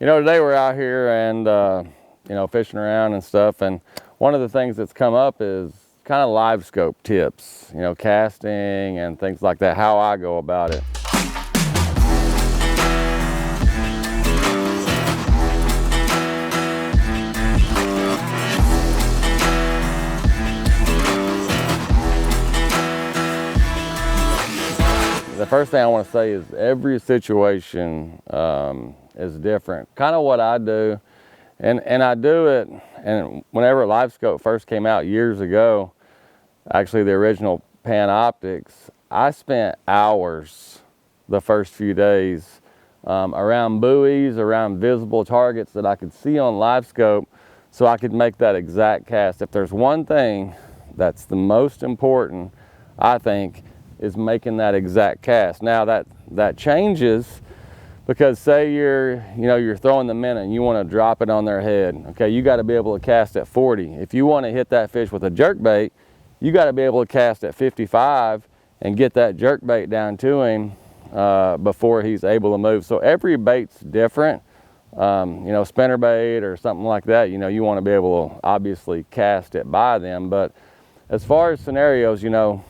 You know, today we're out here and, you know, fishing around and stuff. And one of the things that's come up is kind of live scope tips, you know, casting and things like that, how I go about it. The first thing I want to say is every situation is different. Kind of what I do, and I do it, and whenever Livescope first came out years ago, actually the original Panoptics, I spent hours the first few days around buoys, around visible targets that I could see on Livescope, so I could make that exact cast. If there's one thing that's the most important, I think, is making that exact cast. Now that changes, because say you're throwing the minnow and you want to drop it on their head. Okay, you got to be able to cast at 40. If you want to hit that fish with a jerkbait, you got to be able to cast at 55 and get that jerkbait down to him before he's able to move. So every bait's different. You know, spinnerbait or something like that, you know, you want to be able to obviously cast it by them. But as far as scenarios, you know,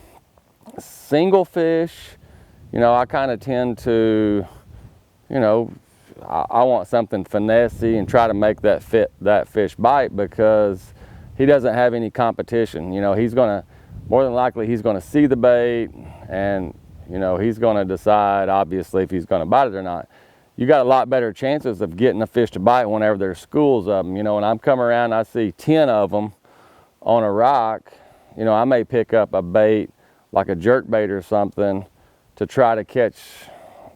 single fish, you know, I kind of tend to, you know, I want something finessey and try to make that fish bite, because he doesn't have any competition. You know, he's gonna, more than likely, he's gonna see the bait, and you know, he's gonna decide obviously if he's gonna bite it or not. You got a lot better chances of getting a fish to bite whenever there's schools of them. You know, when I'm coming around, I see 10 of them on a rock, you know, I may pick up a bait like a jerkbait or something to try to catch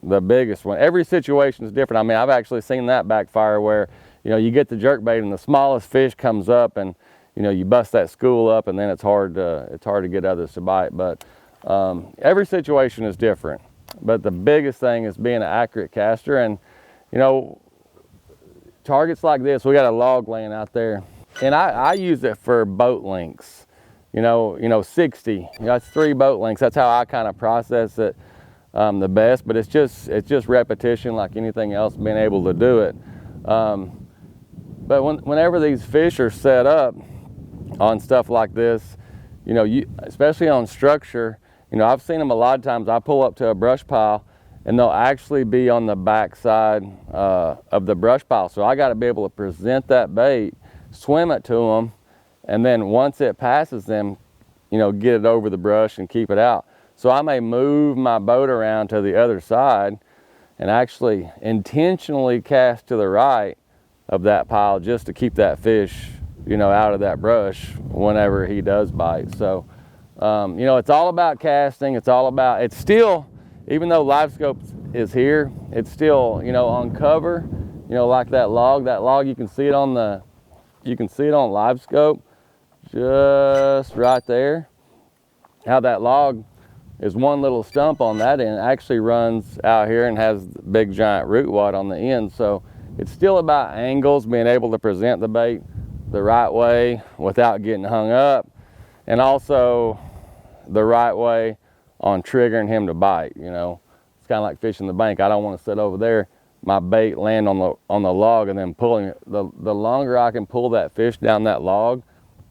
the biggest one. Every situation is different. I mean, I've actually seen that backfire where, you know, you get the jerkbait and the smallest fish comes up, and you know, you bust that school up, and then it's hard to get others to bite. But every situation is different. But the biggest thing is being an accurate caster. And you know, targets like this, we got a log laying out there, and I use it for boat lengths. You know, 60, you know, that's 3 boat lengths. That's how I kind of process it the best. But it's just repetition, like anything else, being able to do it. But whenever these fish are set up on stuff like this, you know, especially on structure, you know, I've seen them a lot of times. I pull up to a brush pile and they'll actually be on the back side of the brush pile. So I got to be able to present that bait, swim it to them, and then once it passes them, you know, get it over the brush and keep it out. So I may move my boat around to the other side and actually intentionally cast to the right of that pile just to keep that fish, you know, out of that brush whenever he does bite. So, you know, it's all about casting. It's all about, it's still, even though Livescope is here, it's still, you know, on cover, you know, like that log, you can see it on Livescope. Just right there, how that log is one little stump on that end, actually runs out here and has the big giant root wad on the end. So it's still about angles, being able to present the bait the right way without getting hung up, and also the right way on triggering him to bite. You know, it's kind of like fishing the bank. I don't want to sit over there, my bait land on the log, and then pulling it. The longer I can pull that fish down that log,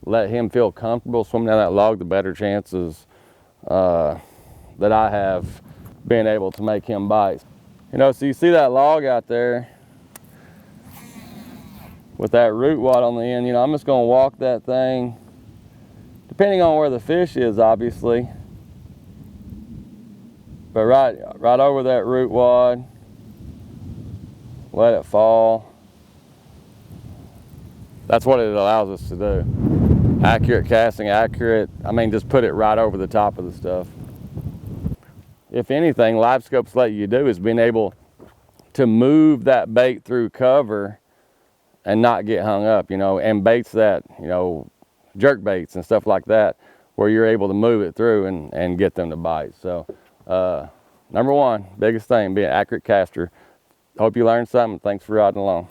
let him feel comfortable swimming down that log, the better chances that I have being able to make him bite. You know, so you see that log out there with that root wad on the end. You know, I'm just going to walk that thing, depending on where the fish is, obviously, but right over that root wad, let it fall. That's what it allows us to do. Accurate casting, I mean, just put it right over the top of the stuff. If anything, Livescope's let you do is being able to move that bait through cover and not get hung up, you know, and baits that, you know, jerk baits and stuff like that, where you're able to move it through and get them to bite. So, number one, biggest thing, be an accurate caster. Hope you learned something. Thanks for riding along.